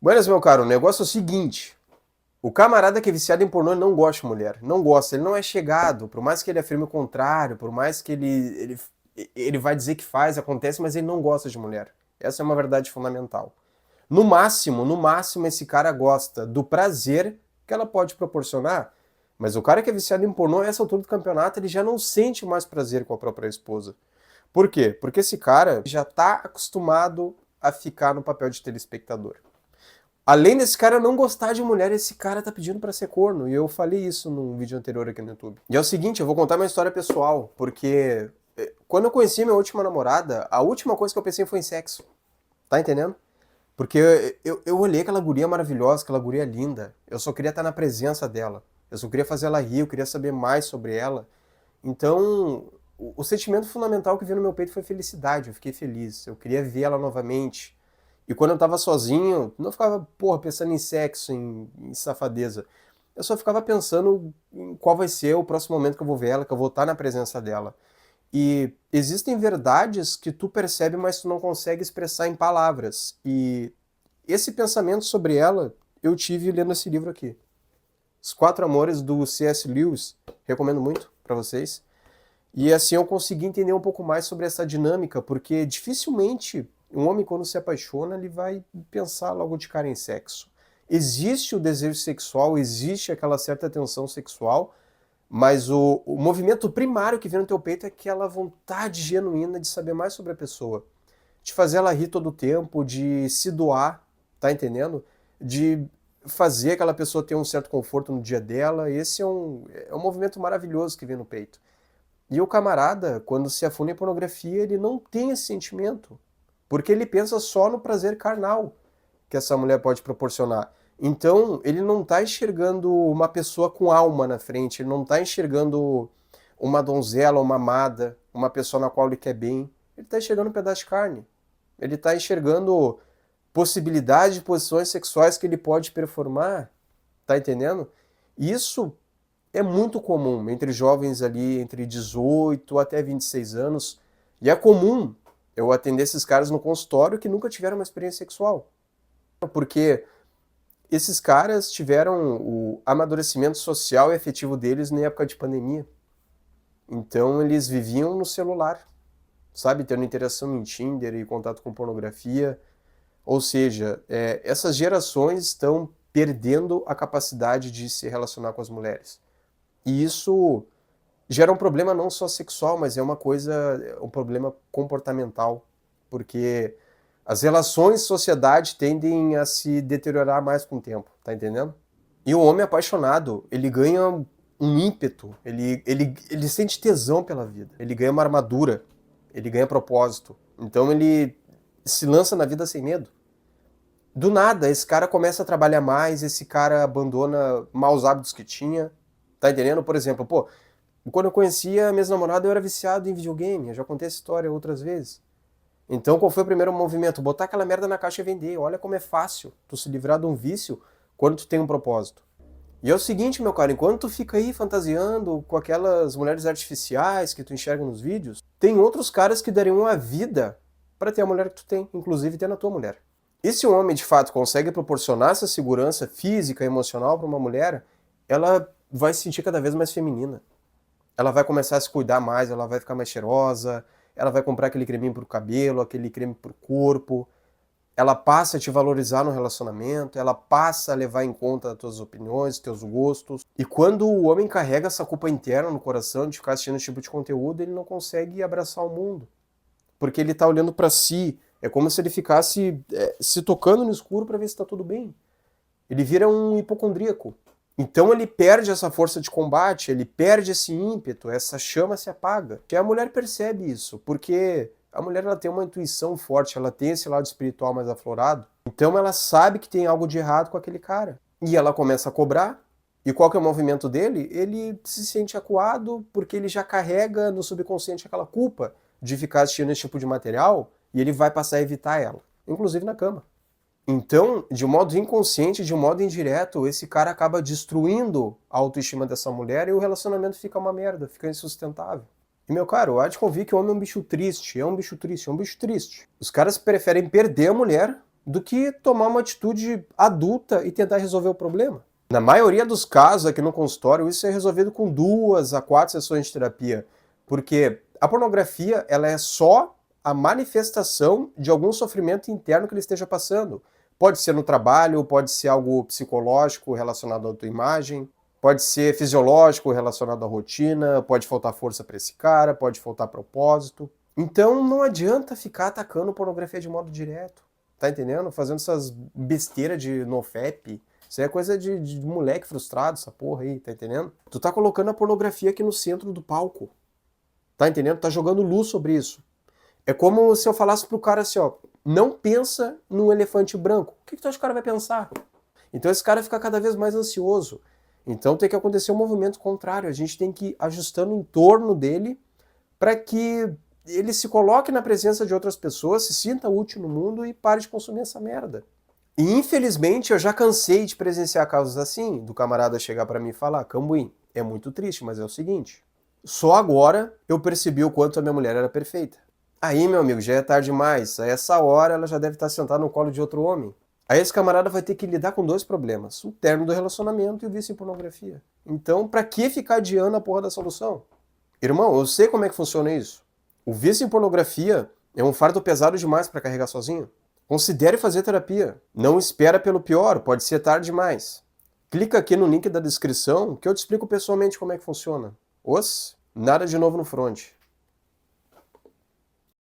Buenas, meu caro, o negócio é o seguinte. O camarada que é viciado em pornô ele não gosta de mulher. Não gosta, ele não é chegado. Por mais que ele afirme o contrário, por mais que ele vai dizer que faz, acontece, mas ele não gosta de mulher. Essa é uma verdade fundamental. No máximo, esse cara gosta do prazer que ela pode proporcionar. Mas o cara que é viciado em pornô, a essa altura do campeonato, ele já não sente mais prazer com a própria esposa. Por quê? Porque esse cara já está acostumado a ficar no papel de telespectador. Além desse cara não gostar de mulher, esse cara tá pedindo pra ser corno. E eu falei isso num vídeo anterior aqui no YouTube. E é o seguinte, eu vou contar uma história pessoal, porque quando eu conheci minha última namorada, a última coisa que eu pensei foi em sexo. Tá entendendo? Porque eu olhei aquela guria maravilhosa, aquela guria linda. Eu só queria estar na presença dela. Eu só queria fazer ela rir, eu queria saber mais sobre ela. Então, o sentimento fundamental que veio no meu peito foi felicidade. Eu fiquei feliz. Eu queria ver ela novamente. E quando eu tava sozinho, não ficava, porra, pensando em sexo, em safadeza. Eu só ficava pensando em qual vai ser o próximo momento que eu vou ver ela, que eu vou estar na presença dela. E existem verdades que tu percebe, mas tu não consegue expressar em palavras. E esse pensamento sobre ela eu tive lendo esse livro aqui. Os Quatro Amores, do C.S. Lewis. Recomendo muito para vocês. E assim eu consegui entender um pouco mais sobre essa dinâmica, porque dificilmente um homem, quando se apaixona, ele vai pensar logo de cara em sexo. Existe o desejo sexual, existe aquela certa tensão sexual, mas o movimento primário que vem no teu peito é aquela vontade genuína de saber mais sobre a pessoa, de fazer ela rir todo o tempo, de se doar, tá entendendo? De fazer aquela pessoa ter um certo conforto no dia dela. Esse é um movimento maravilhoso que vem no peito. E o camarada, quando se afunda em pornografia, ele não tem esse sentimento, porque ele pensa só no prazer carnal que essa mulher pode proporcionar. Então, ele não está enxergando uma pessoa com alma na frente, ele não está enxergando uma donzela, uma amada, uma pessoa na qual ele quer bem. Ele está enxergando um pedaço de carne. Ele está enxergando possibilidades de posições sexuais que ele pode performar. Tá entendendo? Isso é muito comum entre jovens ali entre 18 até 26 anos. E é comum eu atender esses caras no consultório que nunca tiveram uma experiência sexual. Porque esses caras tiveram o amadurecimento social e afetivo deles na época de pandemia. Então eles viviam no celular, sabe? Tendo interação em Tinder e contato com pornografia. Ou seja, essas gerações estão perdendo a capacidade de se relacionar com as mulheres. E isso gera um problema não só sexual, mas um problema comportamental, porque as relações sociedade tendem a se deteriorar mais com o tempo, tá entendendo? E o homem apaixonado, ele ganha um ímpeto, ele sente tesão pela vida, ele ganha uma armadura, ele ganha propósito. Então ele se lança na vida sem medo. Do nada, esse cara começa a trabalhar mais, esse cara abandona maus hábitos que tinha, tá entendendo? Por exemplo, pô, quando eu conhecia a minha namorada, eu era viciado em videogame. Eu já contei essa história outras vezes. Então, qual foi o primeiro movimento? Botar aquela merda na caixa e vender. Olha como é fácil tu se livrar de um vício quando tu tem um propósito. E é o seguinte, meu cara, enquanto tu fica aí fantasiando com aquelas mulheres artificiais que tu enxerga nos vídeos, tem outros caras que dariam a vida para ter a mulher que tu tem, inclusive ter na tua mulher. E se um homem de fato consegue proporcionar essa segurança física e emocional para uma mulher, ela vai se sentir cada vez mais feminina. Ela vai começar a se cuidar mais, ela vai ficar mais cheirosa, ela vai comprar aquele creminho pro cabelo, aquele creme pro corpo, ela passa a te valorizar no relacionamento, ela passa a levar em conta as tuas opiniões, teus gostos. E quando o homem carrega essa culpa interna no coração de ficar assistindo esse tipo de conteúdo, ele não consegue abraçar o mundo, porque ele tá olhando para si. É como se ele ficasse se tocando no escuro para ver se tá tudo bem. Ele vira um hipocondríaco. Então ele perde essa força de combate, ele perde esse ímpeto, essa chama se apaga. E a mulher percebe isso, porque a mulher ela tem uma intuição forte, ela tem esse lado espiritual mais aflorado. Então ela sabe que tem algo de errado com aquele cara. E ela começa a cobrar. E qual que é o movimento dele? Ele se sente acuado porque ele já carrega no subconsciente aquela culpa de ficar assistindo esse tipo de material e ele vai passar a evitar ela, inclusive na cama. Então, de um modo inconsciente, de um modo indireto, esse cara acaba destruindo a autoestima dessa mulher e o relacionamento fica uma merda, fica insustentável. E, meu caro, há de convir que o homem é um bicho triste, é um bicho triste, é um bicho triste. Os caras preferem perder a mulher do que tomar uma atitude adulta e tentar resolver o problema. Na maioria dos casos aqui no consultório, isso é resolvido com 2 a 4 sessões de terapia, porque a pornografia ela é só a manifestação de algum sofrimento interno que ele esteja passando. Pode ser no trabalho, pode ser algo psicológico relacionado à autoimagem, pode ser fisiológico relacionado à rotina, pode faltar força para esse cara, pode faltar propósito. Então não adianta ficar atacando pornografia de modo direto, tá entendendo? Fazendo essas besteiras de nofap. Isso aí é coisa de moleque frustrado, essa porra aí, tá entendendo? Tu tá colocando a pornografia aqui no centro do palco, tá entendendo? Tá jogando luz sobre isso. É como se eu falasse pro cara assim, ó, não pensa num elefante branco. O que tu acha que o cara vai pensar? Então esse cara fica cada vez mais ansioso. Então tem que acontecer um movimento contrário. A gente tem que ir ajustando o entorno dele para que ele se coloque na presença de outras pessoas, se sinta útil no mundo e pare de consumir essa merda. E infelizmente eu já cansei de presenciar casos assim, do camarada chegar para mim e falar: Cambuim, é muito triste, mas é o seguinte, só agora eu percebi o quanto a minha mulher era perfeita. Aí, meu amigo, já é tarde demais. A essa hora ela já deve estar sentada no colo de outro homem. Aí esse camarada vai ter que lidar com 2 problemas: o término do relacionamento e o vício em pornografia. Então, pra que ficar adiando a porra da solução? Irmão, eu sei como é que funciona isso. O vício em pornografia é um fardo pesado demais para carregar sozinho. Considere fazer terapia. Não espera pelo pior, pode ser tarde demais. Clica aqui no link da descrição que eu te explico pessoalmente como é que funciona. Nada de novo no front.